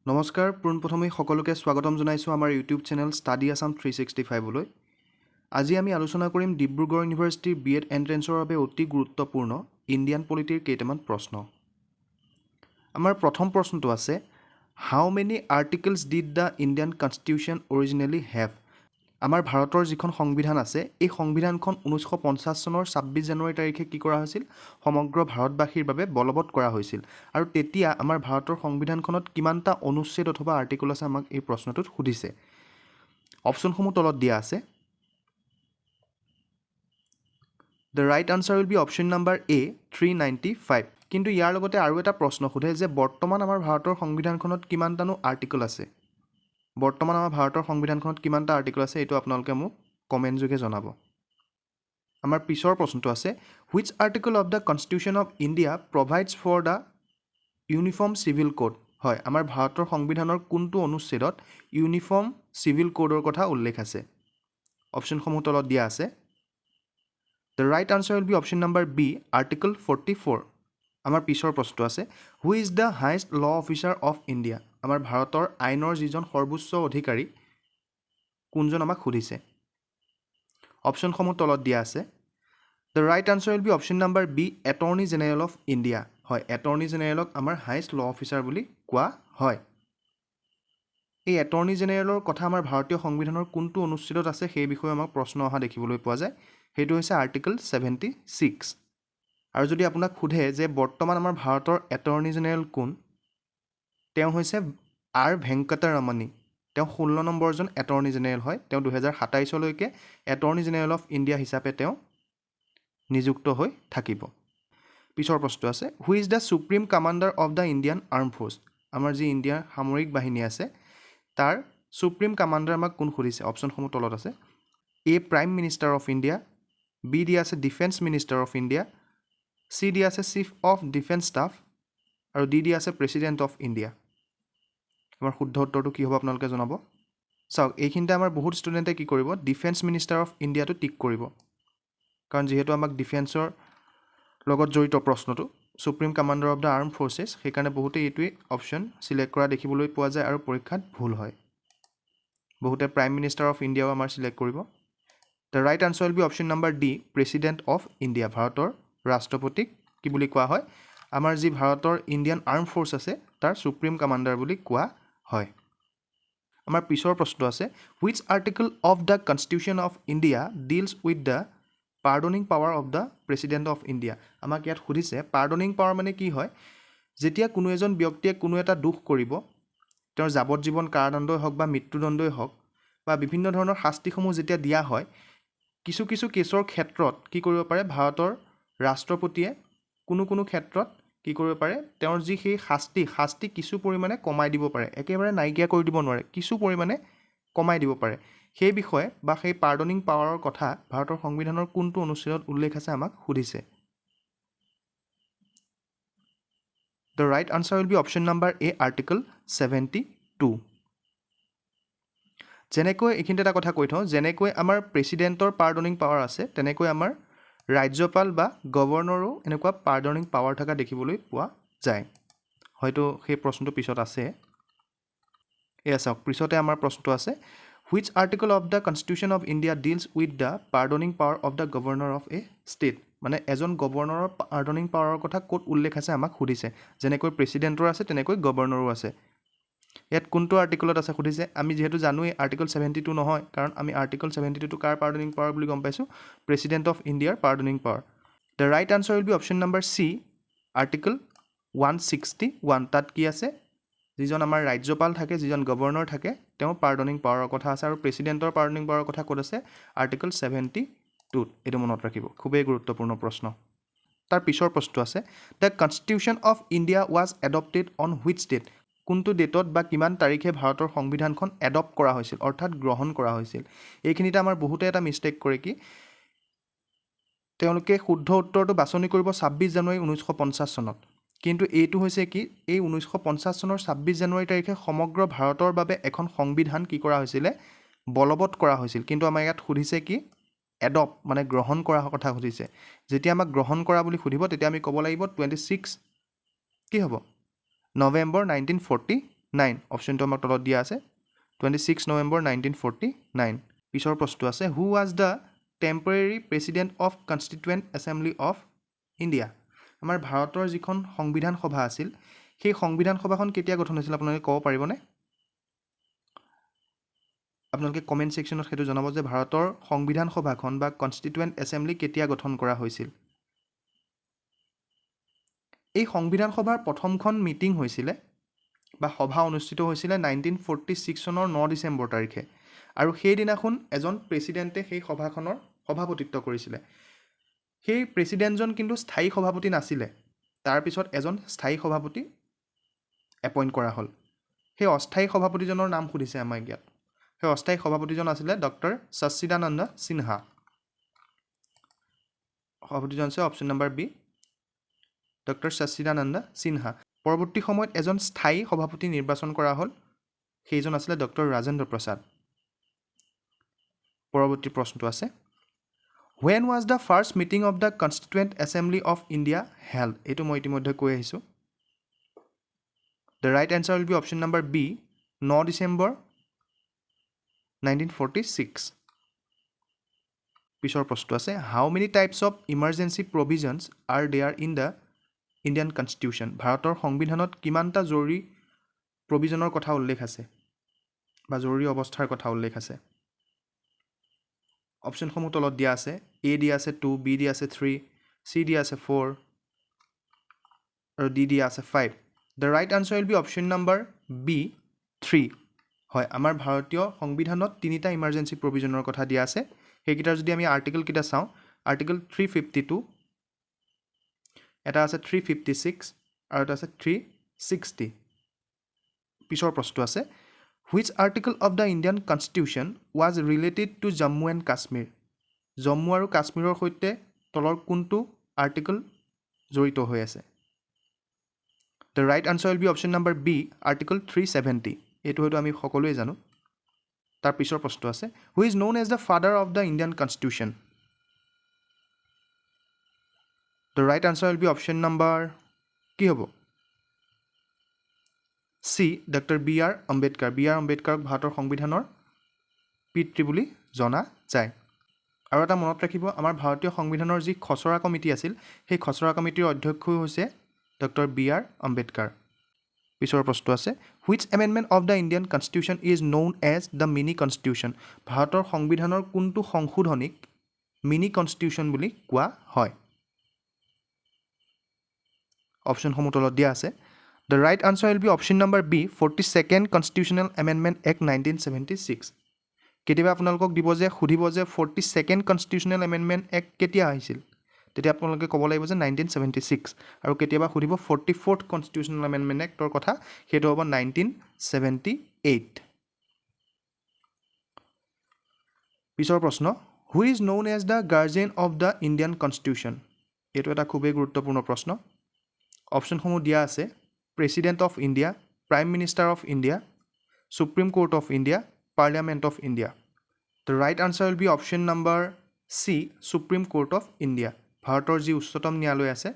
নমস্কাৰ পোনপ্ৰথমে সকলোকে স্বাগতম জনাইছোঁ আমাৰ ইউটিউব চেনেল ষ্টাডি আছাম 365লৈ। আজি আমি আলোচনা কৰিম ডিব্ৰুগড় ইউনিভাৰ্চিটিৰ BEd এণ্ট্ৰেন্সৰ বাবে অতি গুৰুত্বপূৰ্ণ ইণ্ডিয়ান পলিটিৰ কেইটামান প্ৰশ্ন। আমাৰ প্ৰথম প্ৰশ্নটো আছে, how many articles did the Indian constitution originally have? আমাৰ ভাৰতৰ যিখন সংবিধান আছে, এই সংবিধানখন 1950 চনৰ 26 জানুৱাৰী তাৰিখে কি কৰা হৈছিল? সমগ্ৰ ভাৰতবাসীৰ বাবে বলবৎ কৰা হৈছিল। আৰু তেতিয়া আমাৰ ভাৰতৰ সংবিধানখনত কিমানটা অনুচ্ছেদ অথবা আৰ্টিকল আছে আমাক এই প্ৰশ্নটোত সুধিছে। অপশ্যনসমূহ তলত দিয়া আছে। The right answer will be option number A 395। কিন্তু ইয়াৰ লগতে আৰু এটা প্ৰশ্ন সোধে যে বৰ্তমান আমাৰ ভাৰতৰ সংবিধানখনত কিমানটানো আৰ্টিকল আছে? বৰ্তমান আমাৰ ভাৰতৰ সংবিধানখনত কিমানটা আৰ্টিকল আছে এইটো আপোনালোকে মোক কমেণ্ট যোগে জনাব। আমাৰ পিছৰ প্ৰশ্নটো আছে, which article of the constitution of India provides for the uniform civil code? হয়, আমাৰ ভাৰতৰ সংবিধানৰ কোনটো অনুচ্ছেদত ইউনিফৰ্ম চিভিল কোডৰ কথা উল্লেখ আছে? অপশ্যনসমূহ তলত দিয়া আছে। The right answer will be option number B article 44। আমাৰ পিছৰ প্ৰশ্নটো আছে, হু ইজ দ্য হাইয়েষ্ট ল অফিচাৰ অফ ইণ্ডিয়া? আমাৰ ভাৰতৰ আইনৰ যিজন সৰ্বোচ্চ অধিকাৰী কোনজন আমাক সুধিছে। অপশ্যনসমূহ তলত দিয়া আছে। The right answer will be option number B attorney general of India. হয়, এটৰ্নি জেনেৰেলক আমাৰ হাইয়েষ্ট ল অফিচাৰ বুলি কোৱা হয়। এই এটৰ্নি জেনেৰেলৰ কথা আমাৰ ভাৰতীয় সংবিধানৰ কোনটো অনুচ্ছেদত আছে সেই বিষয়ে আমাক প্ৰশ্ন অহা দেখিবলৈ পোৱা যায়। সেইটো হৈছে আৰ্টিকল 76। আৰু যদি আপোনাক সোধে যে বৰ্তমান আমাৰ ভাৰতৰ এটৰ্নি জেনেৰেল কোন, তেওঁ হৈছে R ভেংকটৰমণি। তেওঁ 16 নম্বৰজন এটৰ্নি জেনেৰেল হয়। তেওঁ 2027লৈকে এটৰ্নি জেনেৰেল অফ ইণ্ডিয়া হিচাপে তেওঁ নিযুক্ত হৈ থাকিব। পিছৰ প্ৰশ্নটো আছে, who is the supreme commander of the Indian arm force? আমাৰ যি ইণ্ডিয়াৰ সামৰিক বাহিনী আছে তাৰ সুপ্ৰিম কামাণ্ডাৰ আমাক কোন সুধিছে? অপশ্যনসমূহ তলত আছে। A prime minister of India, B দিয়া আছে defence minister of India, C দিয়া আছে চিফ অফ ডিফেন্স ষ্টাফ, আৰু D দিয়া আছে প্ৰেছিডেণ্ট অফ ইণ্ডিয়া। আমাৰ শুদ্ধ উত্তৰটো কি হ'ব আপোনালোকে জনাব। চাওক, এইখিনিতে আমাৰ বহুত ষ্টুডেণ্টে কি কৰিব, ডিফেন্স মিনিষ্টাৰ অফ ইণ্ডিয়াটো টিক কৰিব, কাৰণ যিহেতু আমাক ডিফেন্সৰ লগত জড়িত প্ৰশ্নটো, supreme commander of the arm forces, সেইকাৰণে বহুতে এইটোৱেই অপশ্যন চিলেক্ট কৰা দেখিবলৈ পোৱা যায় আৰু পৰীক্ষাত ভুল হয়। বহুতে প্ৰাইম মিনিষ্টাৰ অফ ইণ্ডিয়াও আমাৰ চিলেক্ট কৰিব। The right answer will be option number D president of India. ভাৰতৰ ৰাষ্ট্ৰপতিক কি বুলি কোৱা হয়? আমাৰ যি ভাৰতৰ ইণ্ডিয়ান আৰ্ম ফ'ৰ্চ আছে তাৰ সুপ্ৰিম কামাণ্ডাৰ বুলি কোৱা হয়। আমাৰ পিছৰ প্ৰশ্নটো আছে, which article of the constitution of India deals with the pardoning power of the president of India? আমাক ইয়াত সুধিছে পাৰ্ডনিং পাৱাৰ মানে কি হয়? যেতিয়া কোনো এজন ব্যক্তিয়ে কোনো এটা দোষ কৰিব, তেওঁৰ যাৱজ্জীৱন কাৰাদণ্ডই হওক বা মৃত্যুদণ্ডই হওক বা বিভিন্ন ধৰণৰ শাস্তিসমূহ যেতিয়া দিয়া হয়, কিছু কিছু কেছৰ ক্ষেত্ৰত কি কৰিব পাৰে, ভাৰতৰ ৰাষ্ট্ৰপতিয়ে কোনো ক্ষেত্ৰত কি কৰিব পাৰে, তেওঁৰ যি সেই শাস্তি কিছু পৰিমাণে কমাই দিব পাৰে। একেবাৰে নাইকিয়া কৰি দিব নোৱাৰে, কিছু পৰিমাণে কমাই দিব পাৰে। সেই বিষয়ে বা সেই পাৰ্ডনিং পাৱাৰৰ কথা ভাৰতৰ সংবিধানৰ কোনটো অনুচ্ছেদত উল্লেখ আছে আমাক সুধিছে। The right answer will be option number A article 72। যেনেকৈ এইখিনিতে এটা কথা কৈ থওঁ, যেনেকৈ আমাৰ প্ৰেছিডেণ্টৰ পাৰ্ডনিং পাৱাৰ আছে, তেনেকৈ আমাৰ ৰাজ্যপাল বা গভৰ্ণৰো এনেকুৱা পাৰ্ডনিং পাৱাৰ থকা দেখিবলৈ পোৱা যায়। হয়তো সেই প্ৰশ্নটো পিছত আছে। এয়া চাওক, পিছতে আমাৰ প্ৰশ্নটো আছে, which article of the constitution of India deals with the pardoning power of the governor of a state? মানে এজন গভৰ্ণৰৰ পাৰ্ডনিং পাৱাৰৰ কথা ক'ত উল্লেখ আছে আমাক সুধিছে। যেনেকৈ প্ৰেছিডেণ্টৰ আছে তেনেকৈ গভৰ্ণৰো আছে। ইয়াত কোনটো আৰ্টিকলত আছে সুধিছে। আমি যিহেতু জানোৱেই আৰ্টিকল 72 নহয়, কাৰণ আমি আৰ্টিকল 72টো কাৰ পাৰ্ডনিং পাৱাৰ বুলি গম পাইছোঁ? প্ৰেছিডেণ্ট অফ ইণ্ডিয়াৰ pardoning power. The right answer will be option number C article 161। তাত কি আছে? যিজন আমাৰ ৰাজ্যপাল থাকে, যিজন গভৰ্ণৰ থাকে, তেওঁৰ পাৰ্ডনিং পাৱাৰৰ কথা আছে। আৰু প্ৰেছিডেণ্টৰ পাৰ্ডনিং পাৱাৰৰ কথা ক'ত আছে? আৰ্টিকল 72। এইটো মনত ৰাখিব, খুবেই গুৰুত্বপূৰ্ণ প্ৰশ্ন। তাৰ পিছৰ প্ৰশ্নটো আছে, the constitution of India was adopted on which date? কোনটো ডেটত বা কিমান তাৰিখে ভাৰতৰ সংবিধানখন এডপ্ট কৰা হৈছিল, অৰ্থাৎ গ্ৰহণ কৰা হৈছিল? এইখিনিতে আমাৰ বহুতে এটা মিষ্টেক কৰে, কি তেওঁলোকে শুদ্ধ উত্তৰটো বাছনি কৰিব 26 জানুৱাৰী 1950 চনত। কিন্তু এইটো হৈছে কি, এই 1950 চনৰ 26 জানুৱাৰী তাৰিখে সমগ্ৰ ভাৰতৰ বাবে এখন সংবিধান কি কৰা হৈছিলে? বলবৎ কৰা হৈছিল। কিন্তু আমাৰ ইয়াত সুধিছে কি? এডপ্ট মানে গ্ৰহণ কৰা কথা সুধিছে। যেতিয়া আমাক গ্ৰহণ কৰা বুলি সুধিব তেতিয়া আমি ক'ব লাগিব 26 কি হ'ব? নৱেম্বৰ 1949। নাইন অপশ্যনটো আমাক তলত দিয়া আছে 26 নৱেম্বৰ 1949 পিছৰ প্ৰশ্নটো আছে who was the temporary president of constituent assembly of India আমাৰ ভাৰতৰ যিখন সংবিধান সভা আছিল সেই সংবিধান সভাখন কেতিয়া গঠন হৈছিল আপোনালোকে ক'ব পাৰিবনে আপোনালোকে কমেণ্ট ছেকশ্যনত সেইটো জনাব যে ভাৰতৰ সংবিধান সভাখন বা কনষ্টিটুৱেণ্ট এছেম্বলি কেতিয়া গঠন কৰা হৈছিল এই সংবিধান সভাৰ প্ৰথমখন মিটিং হৈছিলে বা সভা অনুষ্ঠিত হৈছিলে 1946 চনৰ 9 ডিচেম্বৰ তাৰিখে আৰু সেইদিনাখন এজন প্ৰেছিডেণ্টে সেই সভাখনৰ সভাপতিত্ব কৰিছিলে সেই প্ৰেছিডেণ্টজন কিন্তু স্থায়ী সভাপতি নাছিলে তাৰপিছত এজন স্থায়ী সভাপতি এপইণ্ট কৰা হ'ল সেই অস্থায়ী সভাপতিজনৰ নাম সুধিছে আমাক ইয়াত সেই অস্থায়ী সভাপতিজন আছিলে ডক্টৰ সচ্চিদানন্দ সিনহা সভাপতিজন আছে অপশ্যন নম্বৰ বি ডক্টৰ সচ্চিদানন্দ সিনহা পৰৱৰ্তী সময়ত এজন স্থায়ী সভাপতি নিৰ্বাচন কৰা হ'ল সেইজন আছিলে ডক্টৰ ৰাজেন্দ্ৰ প্ৰসাদ পৰৱৰ্তী প্ৰশ্নটো আছে When was the first meeting of the Constituent Assembly of India held? এইটো মই ইতিমধ্যে কৈ আহিছোঁ The right answer will be option number B 9 December 1946 পিছৰ প্ৰশ্নটো আছে How many types of emergency provisions are there in the Indian Constitution? ভাৰতৰ সংবিধানত কিমানটা জৰুৰী প্ৰভিজনৰ কথা উল্লেখ আছে বা জৰুৰী অৱস্থাৰ কথা উল্লেখ আছে অপশ্যনসমূহ তলত দিয়া আছে এ দিয়া আছে 2 বি দিয়া আছে 3 চি দিয়া আছে 4 আৰু ডি দিয়া আছে 5 the right answer will be option number B 3 হয় আমাৰ ভাৰতীয় সংবিধানত তিনিটা ইমাৰ্জেঞ্চি প্ৰভিজনৰ কথা দিয়া আছে সেইকেইটাৰ যদি আমি আৰ্টিকল কেইটা চাওঁ আৰ্টিকল 352 এটা আছে 356 আৰু এটা আছে 360 পিছৰ প্ৰশ্নটো আছে Which article of the Indian Constitution was related to Jammu and Kashmir? Jammu আৰু কাশ্মীৰৰ সৈতে তলৰ কোনটো আৰ্টিকল জড়িত হৈ আছে The right answer will be option number B, article 370. এইটো হয়তো আমি সকলোৱে জানো তাৰ পিছৰ প্ৰশ্নটো আছে Who is known as the father of the Indian Constitution? The right answer will be option number কি হ'ব C. Dr. B.R. Ambedkar. B.R. Ambedkarক ভাৰতৰ সংবিধানৰ পিতৃ বুলি জনা যায় আৰু এটা মনত ৰাখিব আমাৰ ভাৰতীয় সংবিধানৰ যি খচৰা কমিটি আছিল সেই খচৰা কমিটিৰ অধ্যক্ষ হৈছে ডক্টৰ B.R. Ambedkar পিছৰ প্ৰশ্নটো আছে Which amendment of the Indian Constitution is known as the mini constitution? ভাৰতৰ সংবিধানৰ কোনটো সংশোধনীক মিনি কনষ্টিটিউশ্যন বুলি কোৱা হয় অপশ্যনসমূহ তলত দিয়া আছে The right answer will be option number B, 42nd Constitutional Amendment Act 1976. কেতিয়াবা আপোনালোকক দিব যে সুধিব যে 42nd Constitutional Amendment Act কেতিয়া আহিছিল তেতিয়া আপোনালোকে ক'ব লাগিব যে 1976 আৰু কেতিয়াবা সুধিব 44th Constitutional Amendment Actৰ কথা সেইটো হ'ব 1978 পিছৰ প্ৰশ্ন Who is known as the guardian of the Indian Constitution? এইটো এটা খুবেই গুৰুত্বপূৰ্ণ প্ৰশ্ন অপশ্যনসমূহ দিয়া আছে President of India, Prime Minister of India, Supreme Court of India, Parliament of India. The right answer will be option number C, Supreme Court of India. ভাৰতৰ যি উচ্চতম ন্যায়ালয় আছে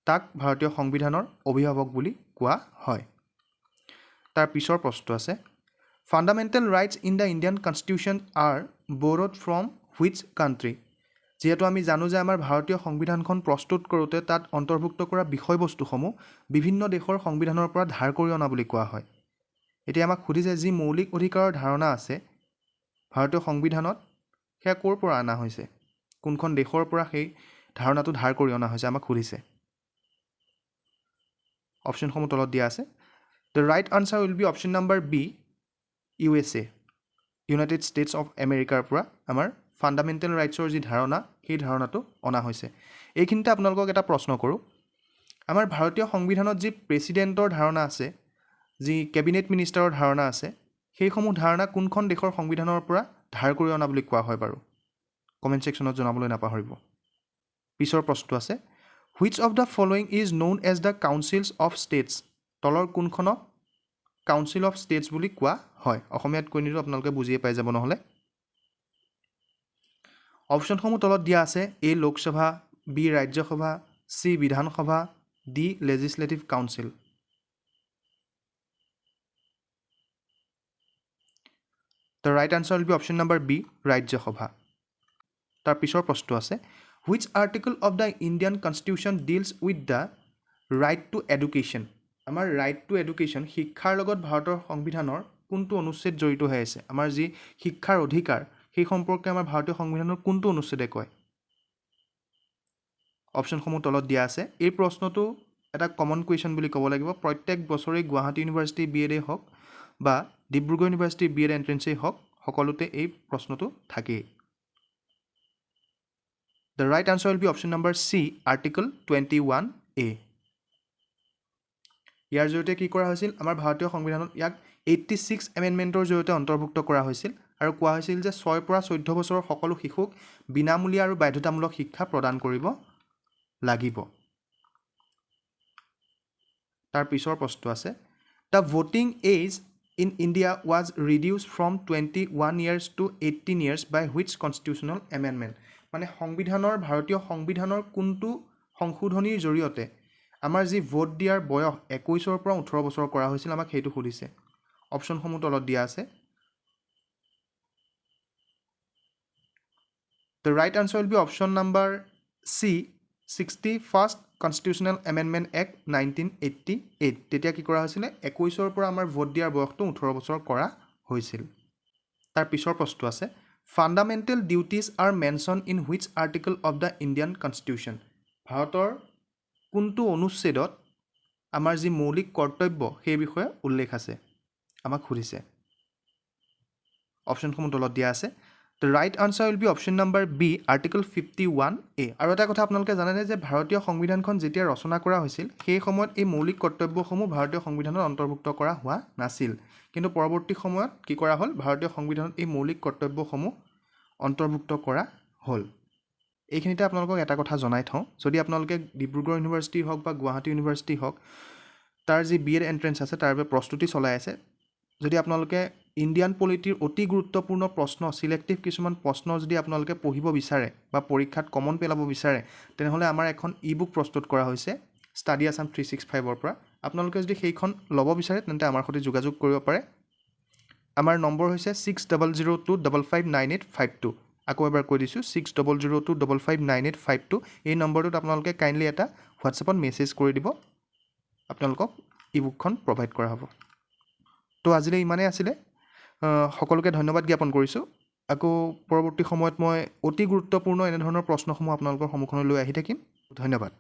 তাক ভাৰতীয় সংবিধানৰ অভিভাৱক বুলি কোৱা হয় তাৰ পিছৰ প্ৰশ্নটো আছে Fundamental rights in the Indian Constitution are borrowed from which country? যিহেতু আমি জানো যে আমাৰ ভাৰতীয় সংবিধানখন প্ৰস্তুত কৰোঁতে তাত অন্তৰ্ভুক্ত কৰা বিষয়বস্তুসমূহ বিভিন্ন দেশৰ সংবিধানৰ পৰা ধাৰ কৰি অনা বুলি কোৱা হয় এতিয়া আমাক সুধিছে যি মৌলিক অধিকাৰৰ ধাৰণা আছে ভাৰতীয় সংবিধানত সেয়া ক'ৰ পৰা অনা হৈছে কোনখন দেশৰ পৰা সেই ধাৰণাটো ধাৰ কৰি অনা হৈছে আমাক সুধিছে অপশ্যনসমূহ তলত দিয়া আছে The right answer will be option number B, USA, United States of America পৰা আমাৰ ফাণ্ডামেণ্টেল ৰাইটছৰ যি ধাৰণা সেই ধাৰণাটো অনা হৈছে এইখিনিতে আপোনালোকক এটা প্ৰশ্ন কৰোঁ আমাৰ ভাৰতীয় সংবিধানত যি প্ৰেছিডেণ্টৰ ধাৰণা আছে যি কেবিনেট মিনিষ্টাৰৰ ধাৰণা আছে সেইসমূহ ধাৰণা কোনখন দেশৰ সংবিধানৰ পৰা ধাৰ কৰি অনা বুলি কোৱা হয় বাৰু কমেণ্ট ছেকশ্যনত জনাবলৈ নাপাহৰিব পিছৰ প্ৰশ্নটো আছে Which of the following is known as the Councils of States? তলৰ কোনখনক Council of States বুলি কোৱা হয় অসমীয়াত কৈ নিদিওঁ আপোনালোকে বুজিয়ে পাই যাব নহ'লে অপশ্যনসমূহ তলত দিয়া আছে A Lok Sabha B Rajya Sabha C Vidhan Sabha D legislative council the right answer will be option number B Rajya Sabha তাৰ পিছৰ প্ৰশ্ন আছে which article of the Indian constitution deals with the right to education আমাৰ ৰাইট টু এডুকেশ্যন শিক্ষাৰ লগত ভাৰতৰ সংবিধানৰ কোনটো অনুচ্ছেদ জড়িত হৈ আছে আমাৰ যি শিক্ষাৰ অধিকাৰ সেই সম্পৰ্কে আমাৰ ভাৰতীয় সংবিধানৰ কোনটো অনুচ্ছেদে কয় অপশ্যনসমূহ তলত দিয়া আছে এই প্ৰশ্নটো এটা কমন কুৱেশ্যন বুলি ক'ব লাগিব প্ৰত্যেক বছৰে গুৱাহাটী ইউনিভাৰ্চিটি বিএডে হওক বা ডিব্ৰুগড় ইউনিভাৰ্চিটি বিএড এণ্ট্ৰেন্সেই হওক সকলোতে এই প্ৰশ্নটো থাকেই the right answer will be option number C article 21A ইয়াৰ জৰিয়তে কি কৰা হৈছিল আমাৰ ভাৰতীয় সংবিধানত ইয়াক 86 এমেণ্ডমেণ্টৰ জৰিয়তে অন্তৰ্ভুক্ত কৰা হৈছিল আৰু কোৱা হৈছিল যে 6 পৰা 14 বছৰৰ সকলো শিশুক বিনামূলীয়া আৰু বাধ্যতামূলক শিক্ষা প্ৰদান কৰিব লাগিব তাৰ পিছৰ প্ৰশ্ন আছে the voting age in India was reduced from 21 years to 18 years by which constitutional amendment মানে সংবিধানৰ ভাৰতীয় সংবিধানৰ কোনটো সংশোধনীৰ জৰিয়তে আমাৰ যি ভোট দিয়াৰ বয়স 21 পৰা 18 বছৰ কৰা হৈছিল আমাক সেইটো সুধিছে অপশ্যনসমূহ তলত দিয়া আছে the right answer will be option number C 61st constitutional amendment act 1988 তেতিয়া কি কৰা হৈছিলে 21 পৰা আমাৰ ভোট দিয়াৰ বয়সটো 18 বছৰ কৰা হৈছিল তাৰ পিছৰ প্ৰশ্ন আছে fundamental duties R mention in which article of the Indian constitution ভাৰতৰ কোনটো অনুচ্ছেদত আমাৰ যি মৌলিক কৰ্তব্য সেই বিষয়ে উল্লেখ আছে আমাক সুধিছে অপশ্যনসমূহ তলত দিয়া আছে the right answer will be option number B article 51A আৰু এটা কথা আপোনালোকে জানেনে যে ভাৰতীয় সংবিধানখন যেতিয়া ৰচনা কৰা হৈছিল সেই সময়ত এই মৌলিক কৰ্তব্যসমূহ ভাৰতীয় সংবিধানত অন্তৰ্ভুক্ত কৰা হোৱা নাছিল কিন্তু পৰৱৰ্তী সময়ত কি কৰা হ'ল ভাৰতীয় সংবিধানত এই মৌলিক কৰ্তব্যসমূহ অন্তৰ্ভুক্ত কৰা হ'ল এইখিনিতে আপোনালোকক এটা কথা জনাই থওঁ যদি আপোনালোকে ডিব্ৰুগড় ইউনিভাৰ্চিটি হওক বা গুৱাহাটী ইউনিভাৰ্চিটি হওক তাৰ যি বিএড এণ্ট্ৰেন্স আছে তাৰ বাবে প্ৰস্তুতি চলাই আছে যদি আপোনালোকে ইণ্ডিয়ান পলিটিৰ অতি গুৰুত্বপূৰ্ণ প্ৰশ্ন সিলেক্টিভ কিছুমান প্ৰশ্ন যদি আপোনালোকে পঢ়িব বিচাৰে বা পৰীক্ষাত কমন পেলাব বিচাৰে তেনেহ'লে আমাৰ এখন ই-বুক প্ৰস্তুত কৰা হৈছে ষ্টাডি আছাম 365ৰ পৰা আপোনালোকে যদি সেইখন ল'ব বিচাৰে তেন্তে আমাৰ সৈতে যোগাযোগ কৰিব পাৰে আমাৰ নম্বৰ হৈছে 6002559852 আকৌ এবাৰ কৈ দিছোঁ 6002559852 এই নম্বৰটোত আপোনালোকে কাইণ্ডলি এটা হোৱাটছএপত মেছেজ কৰি দিব আপোনালোকক ই-বুকখন প্ৰভাইড কৰা হ'ব তো আজিলৈ ইমানেই আছিলে সকলোকে ধন্যবাদ জ্ঞাপন কৰিছোঁ আকৌ পৰৱৰ্তী সময়ত মই অতি গুৰুত্বপূৰ্ণ এনেধৰণৰ প্ৰশ্নসমূহ আপোনালোকৰ সন্মুখলৈ লৈ আহি থাকিম ধন্যবাদ